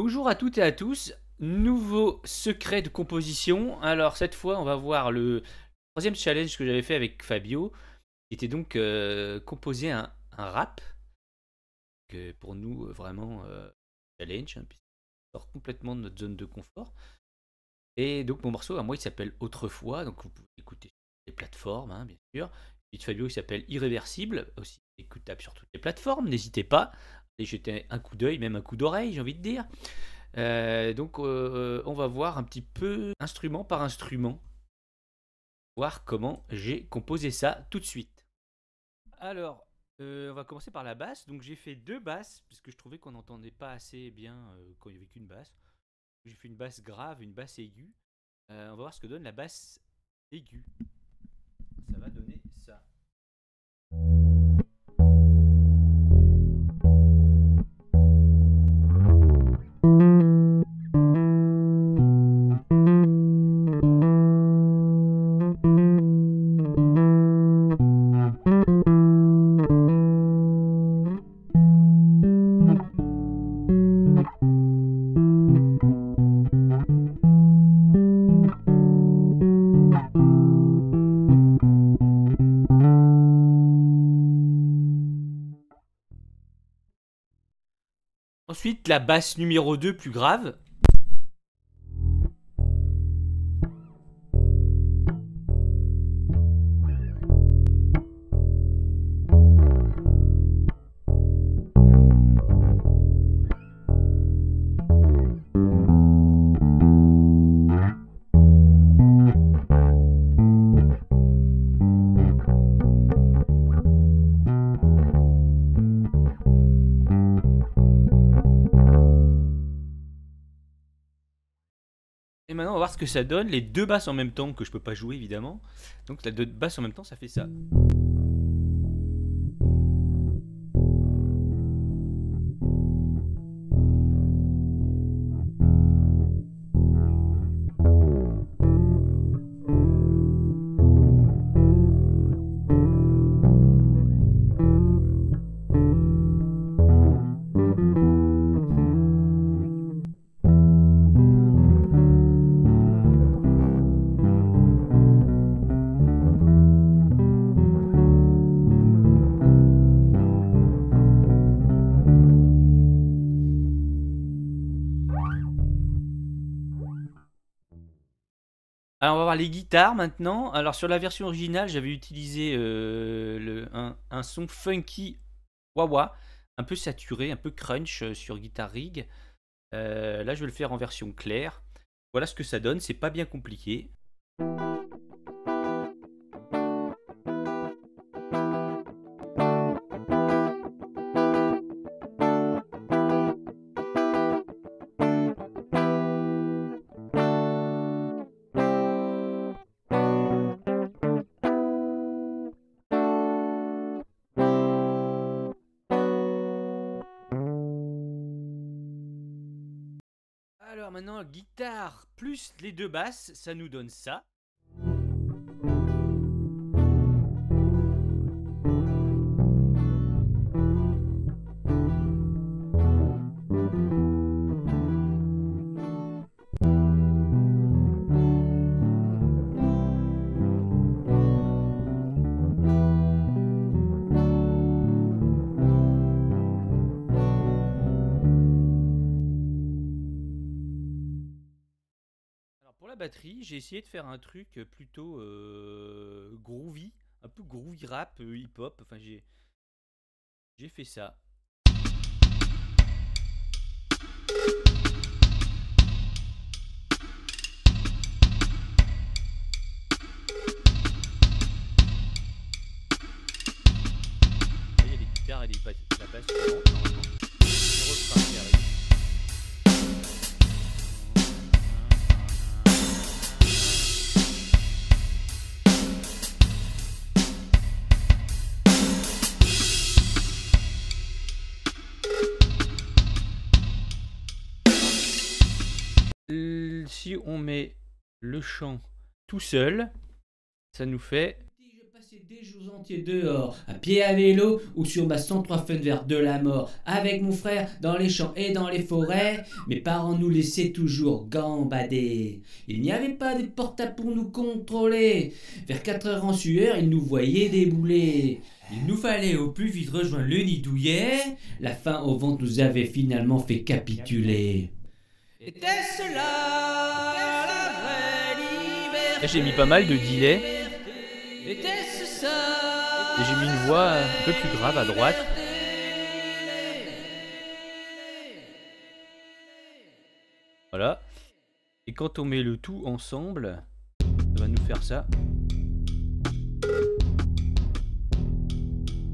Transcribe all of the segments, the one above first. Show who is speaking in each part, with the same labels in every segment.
Speaker 1: Bonjour à toutes et à tous, nouveau secret de composition. Alors cette fois on va voir le troisième challenge que j'avais fait avec Fabio, qui était donc composer un rap, que pour nous vraiment challenge, hein, puisqu'il sort complètement de notre zone de confort. Et donc mon morceau à moi il s'appelle Autrefois, donc vous pouvez l'écouter sur les plateformes hein, bien sûr. Celui de Fabio il s'appelle Irréversible, aussi écoutable sur toutes les plateformes, n'hésitez pas. Et jeter un coup d'œil, même un coup d'oreille, j'ai envie de dire. Donc, on va voir un petit peu instrument par instrument, voir comment j'ai composé ça tout de suite. Alors, on va commencer par la basse. Donc, j'ai fait deux basses, parce que je trouvais qu'on n'entendait pas assez bien quand il n'y avait qu'une basse. J'ai fait une basse grave, une basse aiguë. On va voir ce que donne la basse aiguë. Ça va donner ça. Ensuite, la basse numéro 2 plus grave. Et maintenant, on va voir ce que ça donne. Les deux basses en même temps, que je peux pas jouer évidemment. Donc, les deux basses en même temps, ça fait ça. Alors on va voir les guitares maintenant. Alors sur la version originale, j'avais utilisé un son funky wah-wah, un peu saturé, un peu crunch sur Guitar Rig. Là je vais le faire en version claire. Voilà ce que ça donne, c'est pas bien compliqué. Alors maintenant, guitare plus les deux basses, ça nous donne ça. Pour la batterie, j'ai essayé de faire un truc plutôt groovy, un peu groovy rap, hip-hop. Enfin, j'ai fait ça. Là, il y a les guitares et la basse qui rentrent normalement. Le refrain qui arrive. Si on met le chant tout seul, ça nous fait
Speaker 2: passer des jours entiers dehors, à pied à vélo ou sur ma 103 Fun Vert de la mort, avec mon frère dans les champs et dans les forêts. Mes parents nous laissaient toujours gambader. Il n'y avait pas de portable pour nous contrôler. Vers 4 heures en sueur, ils nous voyaient débouler. Il nous fallait au plus vite rejoindre le nid douillet. La faim au ventre nous avait finalement fait capituler. Était-ce là la vraie liberté?
Speaker 1: Là, j'ai mis pas mal de delay.
Speaker 2: Était-ce ça?
Speaker 1: Et j'ai mis une voix un peu plus grave à droite. Voilà. Et quand on met le tout ensemble, ça va nous faire ça.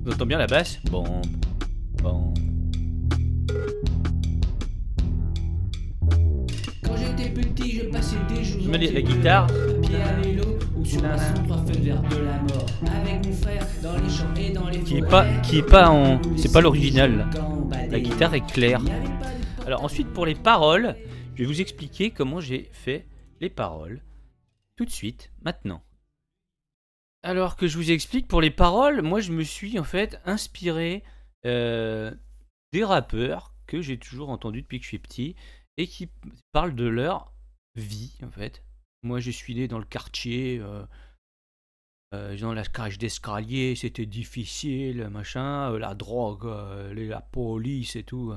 Speaker 1: On entend bien la basse? Bon. Bon.
Speaker 2: Quand j'étais petit, je passais des jours.
Speaker 1: Je mets la guitare.
Speaker 2: À pied à vélo ou sur ma 103 Fun Vert de la mort. Avec mon frère dans les champs et dans les forêts.
Speaker 1: Qui est pas en. C'est pas l'original là. La guitare est claire. Alors ensuite pour les paroles, je vais vous expliquer comment j'ai fait les paroles. Tout de suite, maintenant. Alors que je vous explique, pour les paroles, moi je me suis en fait inspiré des rappeurs que j'ai toujours entendus depuis que je suis petit et qui parlent de leur vie en fait. Moi je suis né dans le quartier, dans la cage d'escalier, c'était difficile, machin, la drogue, la police et tout,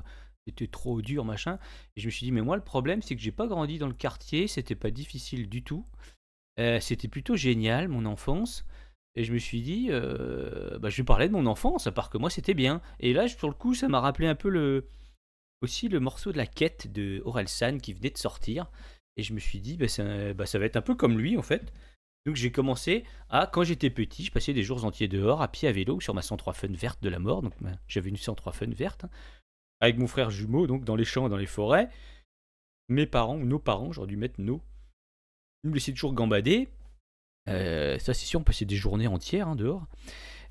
Speaker 1: c'était trop dur, machin. Et je me suis dit, mais moi le problème c'est que j'ai pas grandi dans le quartier, c'était pas difficile du tout. C'était plutôt génial, mon enfance. Et je me suis dit, bah, je vais parler de mon enfance, à part que moi c'était bien. Et là, sur le coup, ça m'a rappelé un peu aussi le morceau de La Quête de Orelsan qui venait de sortir. Et je me suis dit, bah, ça va être un peu comme lui en fait. Donc j'ai commencé à, quand j'étais petit, je passais des jours entiers dehors, à pied à vélo, sur ma 103 Fun Verte de la mort. Donc j'avais une 103 Fun Verte, hein, avec mon frère jumeau, donc dans les champs, dans les forêts. Mes parents, ou nos parents, j'aurais dû mettre nos. Ils nous laissaient toujours gambader. Ça c'est sûr, on passait des journées entières hein, dehors.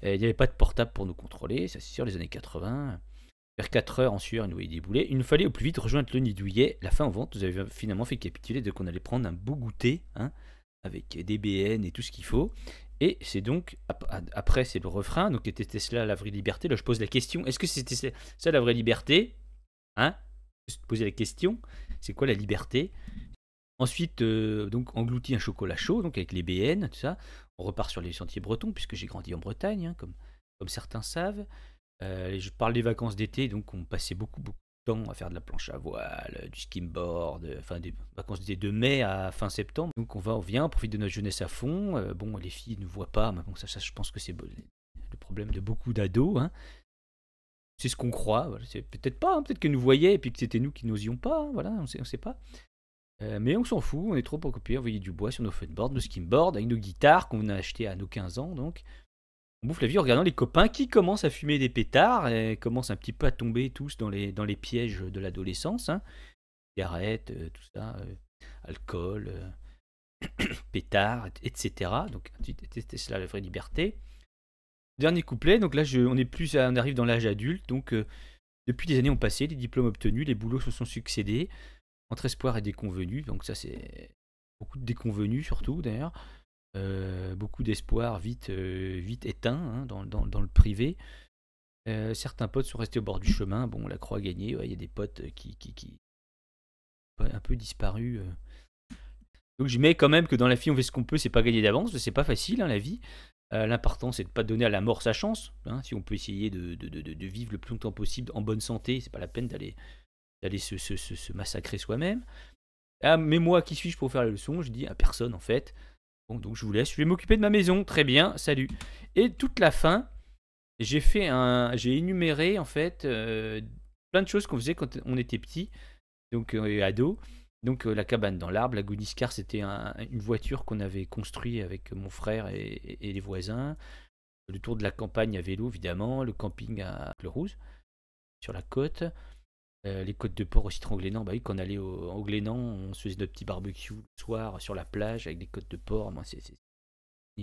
Speaker 1: Il n'y avait pas de portable pour nous contrôler, ça c'est sûr, les années 80. Vers 4 heures en sueur, ils nous voyaient débouler. Il nous fallait au plus vite rejoindre le nid douillet. La fin en vente nous avait finalement fait capituler dès qu'on allait prendre un beau goûter, hein, avec des BN et tout ce qu'il faut. Et c'est donc, après c'est le refrain, donc était cela la vraie liberté? Là je pose la question, est-ce que c'était ça la vraie liberté? Hein? Je te poser la question, c'est quoi la liberté? Ensuite, donc englouti un chocolat chaud, donc avec les BN, tout ça. On repart sur les sentiers bretons, puisque j'ai grandi en Bretagne, hein, comme certains savent. Je parle des vacances d'été, donc on passait beaucoup de temps à faire de la planche à voile, du skimboard, enfin des vacances d'été de mai à fin septembre. Donc on vient, on profite de notre jeunesse à fond. Bon, les filles ne voient pas, mais bon, ça je pense que c'est le problème de beaucoup d'ados. Hein. C'est ce qu'on croit, voilà. C'est peut-être pas, hein, peut-être que nous voyaient et puis que c'était nous qui n'osions pas, hein, voilà, on sait pas. Mais on s'en fout, on est trop occupés à envoyer du bois sur nos funboards, nos skimboards, avec nos guitares qu'on a achetées à nos 15 ans. Donc, on bouffe la vie en regardant les copains qui commencent à fumer des pétards et commencent un petit peu à tomber tous dans les pièges de l'adolescence. Hein. Cigarettes, tout ça, alcool, pétards, etc. Donc, c'était cela la vraie liberté. Dernier couplet, donc là, on arrive dans l'âge adulte. Donc, depuis des années ont passé, les diplômes obtenus, les boulots se sont succédés. Entre espoir et déconvenu, donc ça c'est beaucoup de déconvenus surtout d'ailleurs, beaucoup d'espoir vite éteint hein, dans le privé. Certains potes sont restés au bord du chemin, bon la croix gagnée, il y a des potes qui un peu disparus. Donc je mets quand même que dans la vie on fait ce qu'on peut, c'est pas gagner d'avance, c'est pas facile hein, la vie. L'important c'est de pas donner à la mort sa chance, hein, si on peut essayer de vivre le plus longtemps possible en bonne santé, c'est pas la peine d'aller se massacrer soi-même. Ah, mais moi, qui suis-je pour faire la leçon? Je dis à personne en fait. Bon, donc je vous laisse, je vais m'occuper de ma maison. Très bien, salut. Et toute la fin, j'ai énuméré en fait plein de choses qu'on faisait quand on était petit, donc ado. Donc la cabane dans l'arbre, la Goodies Car, c'était une voiture qu'on avait construite avec mon frère et les voisins. Le tour de la campagne à vélo, évidemment. Le camping à Pleurouse, sur la côte. Les côtes de porc au citron Glénan, bah oui, quand on allait au Glénan, on se faisait notre petit barbecue le soir sur la plage avec des côtes de porc, moi, c'est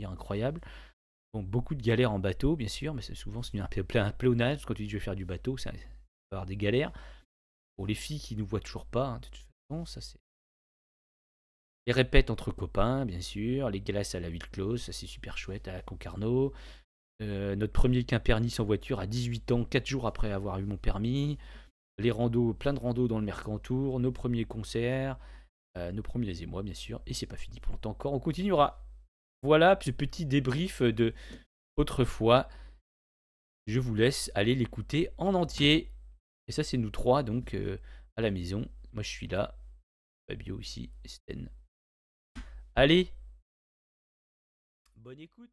Speaker 1: incroyable. Bon, beaucoup de galères en bateau, bien sûr, mais c'est souvent un pléonasme. Quand tu dis je vais faire du bateau, ça va avoir des galères. Pour les filles qui nous voient toujours pas, hein, de toute façon, ça c'est. Les répètes entre copains, bien sûr. Les glaces à la ville close, ça c'est super chouette, à Concarneau. Notre premier Quimpernice en voiture à 18 ans, 4 jours après avoir eu mon permis. Les randos, plein de randos dans le Mercantour. Nos premiers concerts. Nos premiers émois, bien sûr. Et c'est pas fini pour longtemps encore, on continuera. Voilà ce petit débrief de autrefois. Je vous laisse aller l'écouter en entier. Et ça, c'est nous trois, donc, à la maison. Moi, je suis là. Fabio ici, Sten. Allez, bonne écoute.